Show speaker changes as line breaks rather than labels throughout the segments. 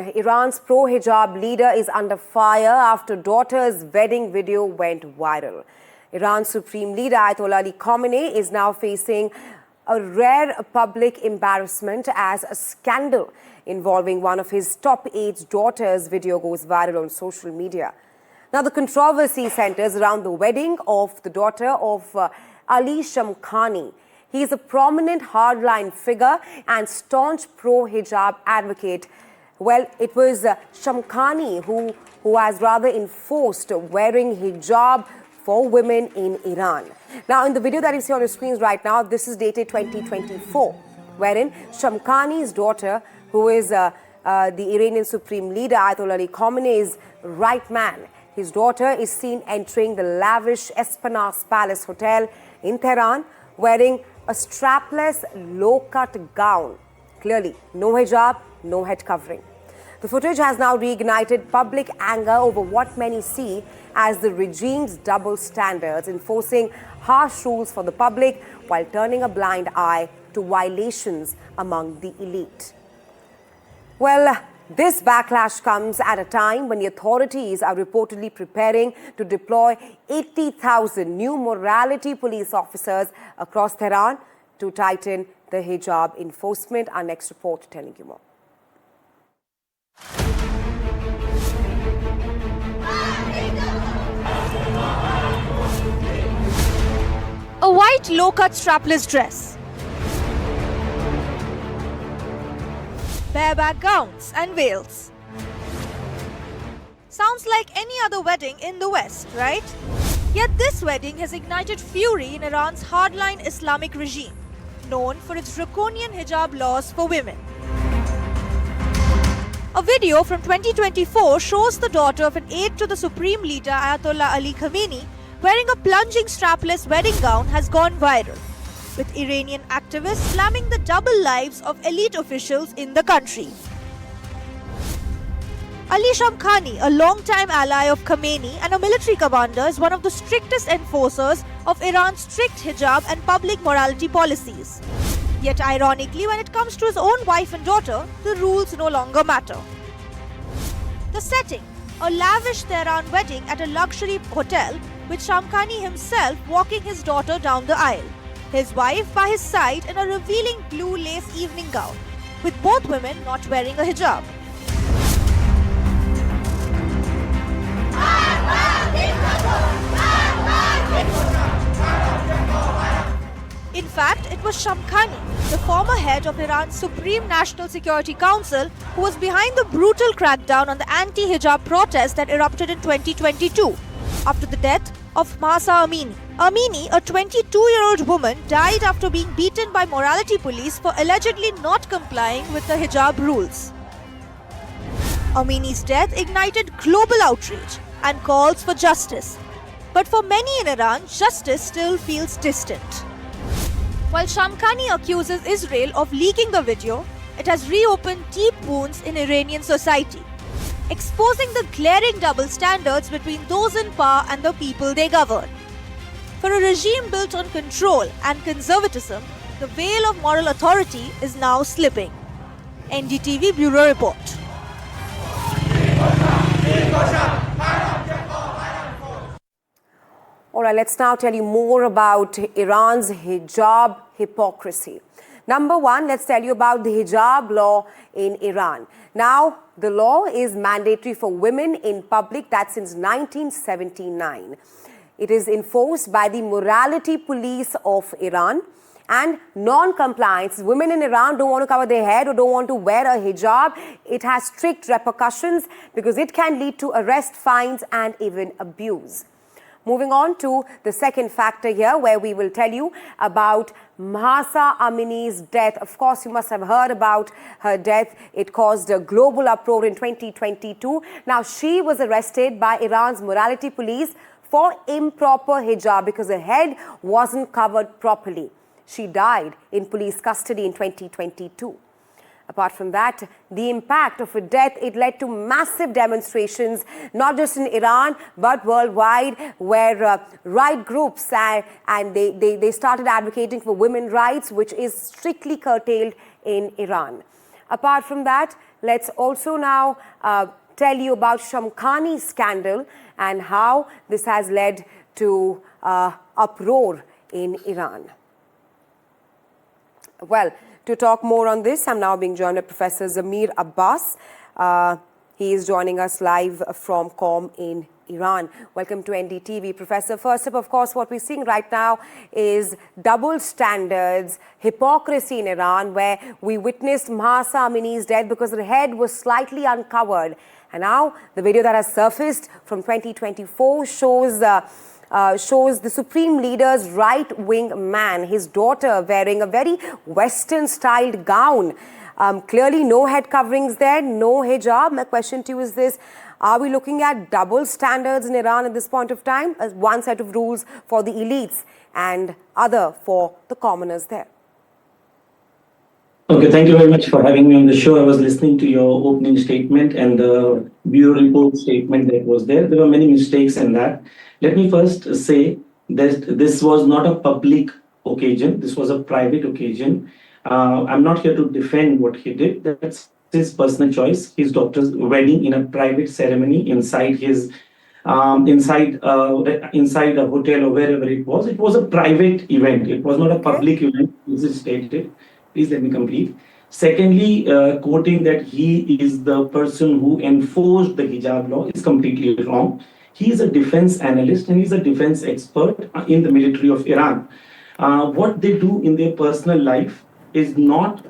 Iran's pro-hijab leader is under fire after daughter's wedding video went viral. Iran's supreme leader Ayatollah Ali Khamenei is now facing a rare public embarrassment as a scandal involving one of his top aide's daughter's video goes viral on social media. Now, the controversy centers around the wedding of the daughter of Ali Shamkhani. He is a prominent hardline figure and staunch pro-hijab advocate. Well, it was Shamkhani who has rather enforced wearing hijab for women in Iran. Now, in the video that you see on your screens right now, this is dated 2024, wherein Shamkhani's daughter, who is the Iranian supreme leader Ayatollah Ali Khamenei's right man, his daughter is seen entering the lavish Esplanade Palace Hotel in Tehran wearing a strapless, low-cut gown. Clearly, no hijab, no head covering. The footage has now reignited public anger over what many see as the regime's double standards, enforcing harsh rules for the public while turning a blind eye to violations among the elite. Well, this backlash comes at a time when the authorities are reportedly preparing to deploy 80,000 new morality police officers across Tehran to tighten the hijab enforcement. Our next report telling you more.
A white low-cut strapless dress, bareback gowns and veils. Sounds like any other wedding in the West, right? Yet this wedding has ignited fury in Iran's hardline Islamic regime, known for its draconian hijab laws for women. A video from 2024 shows the daughter of an aide to the supreme leader Ayatollah Ali Khamenei wearing a plunging strapless wedding gown has gone viral, with Iranian activists slamming the double lives of elite officials in the country. Ali Shamkhani, a long-time ally of Khamenei and a military commander, is one of the strictest enforcers of Iran's strict hijab and public morality policies. Yet ironically, when it comes to his own wife and daughter, the rules no longer matter. The setting, a lavish Tehran wedding at a luxury hotel, with Shamkhani himself walking his daughter down the aisle, his wife by his side in a revealing blue lace evening gown, with both women not wearing a hijab. In fact, it was Shamkhani, the former head of Iran's Supreme National Security Council, who was behind the brutal crackdown on the anti-hijab protest that erupted in 2022 after the death of Mahsa Amini. Amini, a 22-year-old woman, died after being beaten by morality police for allegedly not complying with the hijab rules. Amini's death ignited global outrage and calls for justice. But for many in Iran, justice still feels distant. While Shamkhani accuses Israel of leaking the video, it has reopened deep wounds in Iranian society, exposing the glaring double standards between those in power and the people they govern. For a regime built on control and conservatism, the veil of moral authority is now slipping. NDTV Bureau Report.
All right, let's now tell you more about Iran's hijab hypocrisy. Number one, let's tell you about the hijab law in Iran. Now, the law is mandatory for women in public, that's since 1979. It is enforced by the morality police of Iran, and non-compliance, women in Iran don't want to cover their head or don't want to wear a hijab. It has strict repercussions because it can lead to arrest, fines and even abuse. Moving on to the second factor here, where we will tell you about Mahsa Amini's death. Of course, you must have heard about her death. It caused a global uproar in 2022. Now, she was arrested by Iran's morality police for improper hijab because her head wasn't covered properly. She died in police custody in 2022. Apart from that, the impact of her death, it led to massive demonstrations, not just in Iran, but worldwide, where right groups and they started advocating for women's rights, which is strictly curtailed in Iran. Apart from that, let's also now tell you about Shamkhani scandal and how this has led to uproar in Iran. Well, to talk more on this, I'm now being joined by Professor Zamir Abbas. He is joining us live from Qom in Iran. Welcome to NDTV. Professor, first up, of course, what we're seeing right now is double standards, hypocrisy in Iran, where we witnessed Mahsa Amini's death because her head was slightly uncovered. And now the video that has surfaced from 2024 shows the Supreme Leader's right-wing man, his daughter, wearing a very Western-styled gown. Clearly no head coverings there, no hijab. My question to you is this: are we looking at double standards in Iran at this point of time? One set of rules for the elites and other for the commoners there.
Okay, thank you very much for having me on the show. I was listening to your opening statement and the Bureau report statement that was there. There were many mistakes in that. Let me first say that this was not a public occasion. This was a private occasion. I'm not here to defend what he did. That's his personal choice. His daughter's wedding in a private ceremony inside his inside a hotel or wherever it was. It was a private event. It was not a public event. This is stated. Please let me complete. Secondly, quoting that he is the person who enforced the hijab law is completely wrong. He is a defense analyst and he's a defense expert in the military of Iran. What they do in their personal life is not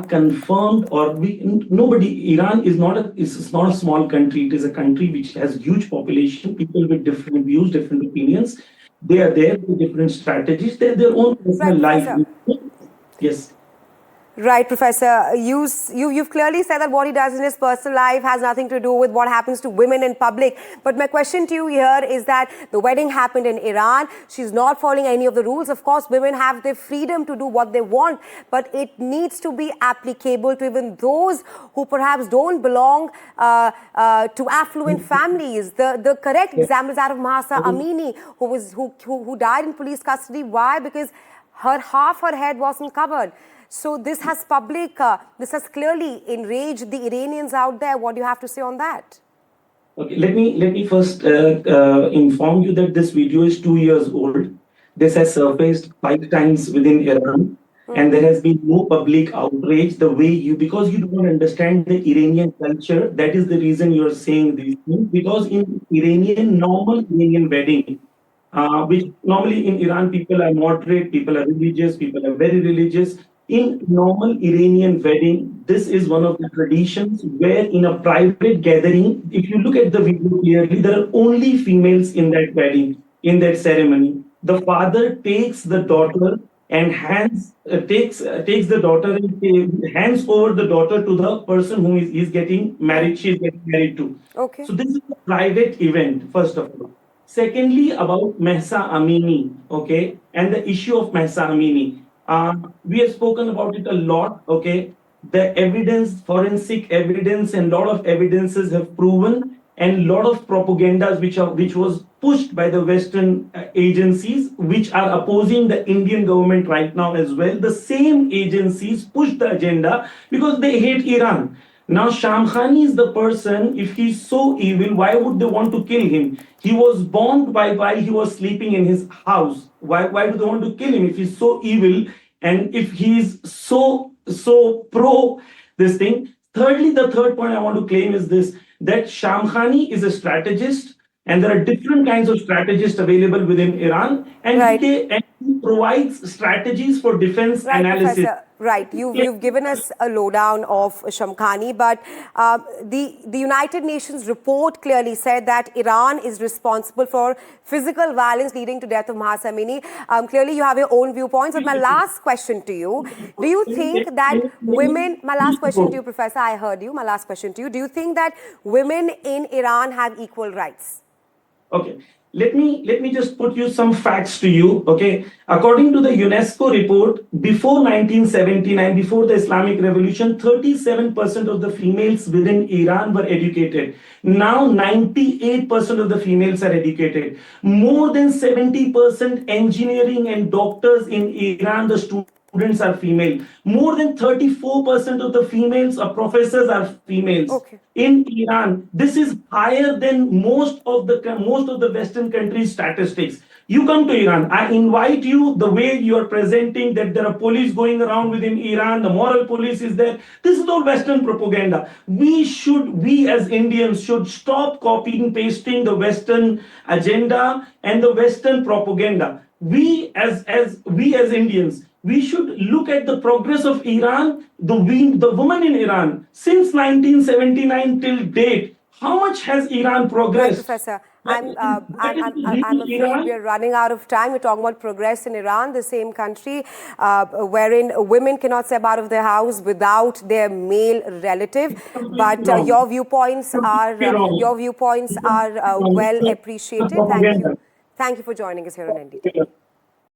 confirmed, or nobody. Iran is not a small country. It is a country which has huge population, people with different views, different opinions. They are there with different strategies. They have their own personal life. Yes.
Right, Professor. You've clearly said that what he does in his personal life has nothing to do with what happens to women in public. But my question to you here is that the wedding happened in Iran. She's not following any of the rules. Of course, women have their freedom to do what they want, but it needs to be applicable to even those who perhaps don't belong to affluent families. The correct example is that of Mahsa Amini, who died in police custody. Why? Because half her head wasn't covered. So this has clearly enraged the Iranians out there. What do you have to say on that?
Okay, let me first inform you that this video is 2 years old. This has surfaced 5 times within Iran, and there has been no public outrage. Because you don't understand the Iranian culture, that is the reason you are saying these things. Because in normal Iranian wedding, which normally in Iran people are moderate, people are religious, people are very religious. In normal Iranian wedding, this is one of the traditions where in a private gathering, if you look at the video clearly, there are only females in that wedding, in that ceremony. The father takes the daughter and hands over the daughter to the person whom she is getting married to.
Okay.
So this is a private event, first of all. Secondly, about Mahsa Amini, okay, and the issue of Mahsa Amini. We have spoken about it a lot, okay. The evidence, forensic evidence, and lot of evidences have proven, and lot of propagandas which was pushed by the Western agencies, which are opposing the Indian government right now as well. The same agencies push the agenda because they hate Iran. Now, Shamkhani is the person, if he's so evil, why would they want to kill him? He was born while he was sleeping in his house. Why do they want to kill him if he's so evil and if he's so pro this thing? Thirdly, the third point I want to claim is this, that Shamkhani is a strategist, and there are different kinds of strategists available within Iran, and he provides strategies for defense analysis.
Professor. Right, you've given us a lowdown of Shamkhani, but the United Nations report clearly said that Iran is responsible for physical violence leading to death of Mahsa Amini. Clearly, you have your own viewpoints. But my last question to you: do you think that women? My last question to you, Professor. I heard you. My last question to you: do you think that women in Iran have equal rights?
Okay. Let me just put you some facts to you, okay? According to the UNESCO report, before 1979, before the Islamic Revolution, 37% of the females within Iran were educated. Now 98% of the females are educated. More than 70% engineering and doctors in Iran, the students students are female. More than 34% of the females professors are females.
Okay.
In Iran, this is higher than most of the Western countries' statistics. You come to Iran, I invite you, the way you are presenting that there are police going around within Iran, the moral police is there. This is all Western propaganda. We as Indians should stop copying, pasting the Western agenda and the Western propaganda. We as Indians, we should look at the progress of Iran, the women in Iran, since 1979 till date. How much has Iran
Right,
progressed?
Professor. I'm afraid we're running out of time. We're talking about progress in Iran, the same country wherein women cannot step out of their house without their male relative. But your viewpoints are well appreciated. Thank you. Thank you for joining us here on NDTV.